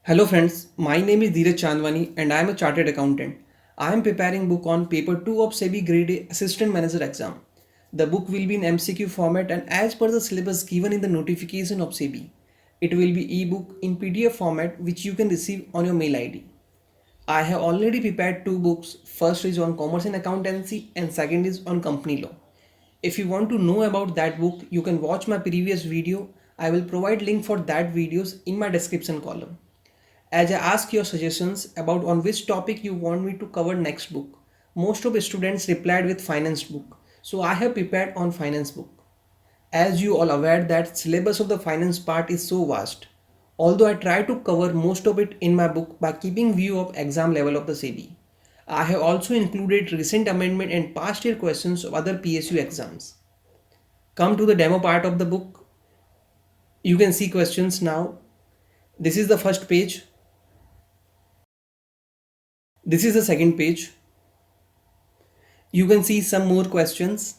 Hello friends, my name is Dheeraj Chandwani and I am a chartered accountant. I am preparing book on paper 2 of SEBI Grade A Assistant Manager exam. The book will be in MCQ format and as per the syllabus given in the notification of SEBI. It will be ebook in PDF format which you can receive on your mail ID. I have already prepared two books. First is on commerce and accountancy and second is on company law. If you want to know about that book, you can watch my previous video. I will provide link for that videos in my description column. As I ask your suggestions about on which topic you want me to cover next book, most of the students replied with finance book. So I have prepared on finance book. As you all aware that syllabus of the finance part is so vast. Although I try to cover most of it in my book by keeping view of exam level of the SEBI. I have also included recent amendment and past year questions of other PSU exams. Come to the demo part of the book. You can see questions now. This is the first page. This is the second page. You can see some more questions.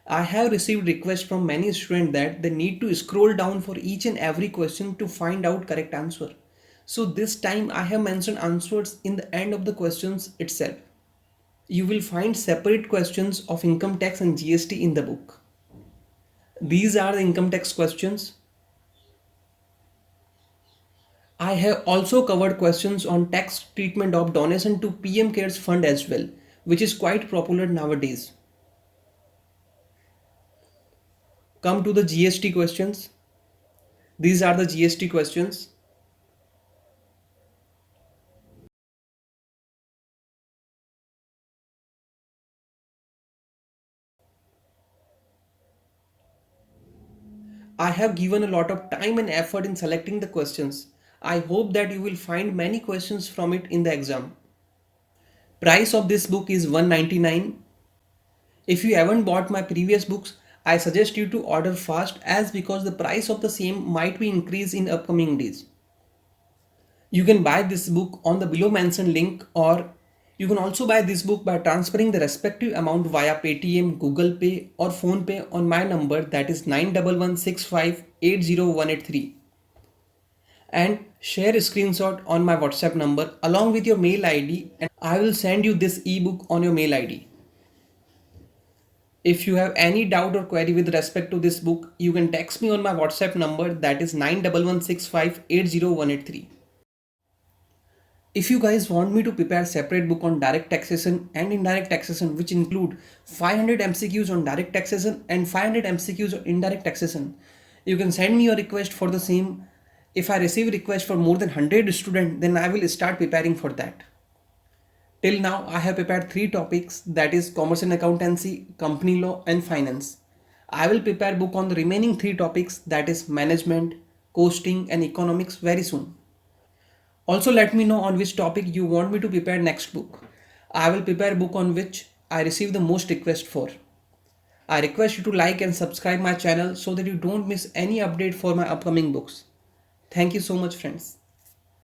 I have received requests from many students that they need to scroll down for each and every question to find out correct answer. So this time I have mentioned answers in the end of the questions itself. You will find separate questions of income tax and GST in the book. These are the income tax questions. I have also covered questions on tax treatment of donation to PM Cares Fund as well, which is quite popular nowadays. Come to the GST questions. These are the GST questions. I have given a lot of time and effort in selecting the questions. I hope that you will find many questions from it in the exam. Price of this book is 199. If you haven't bought my previous books, I suggest you to order fast as because the price of the same might be increased in upcoming days. You can buy this book on the below mentioned link or you can also buy this book by transferring the respective amount via Paytm, Google Pay or Phone Pay on my number that is 9116580183 and share a screenshot on my WhatsApp number along with your mail ID and I will send you this ebook on your mail ID. If you have any doubt or query with respect to this book, you can text me on my WhatsApp number that is 9116580183. If you guys want me to prepare separate book on direct taxation and indirect taxation which include 500 MCQs on direct taxation and 500 MCQs on indirect taxation, you can send me your request for the same. If I receive request for more than 100 students, then I will start preparing for that. Till now, I have prepared three topics that is commerce and accountancy, company law and finance. I will prepare book on the remaining three topics that is management, costing and economics very soon. Also let me know on which topic you want me to prepare next book. I will prepare a book on which I receive the most request for. I request you to like and subscribe my channel so that you don't miss any update for my upcoming books. Thank you so much friends.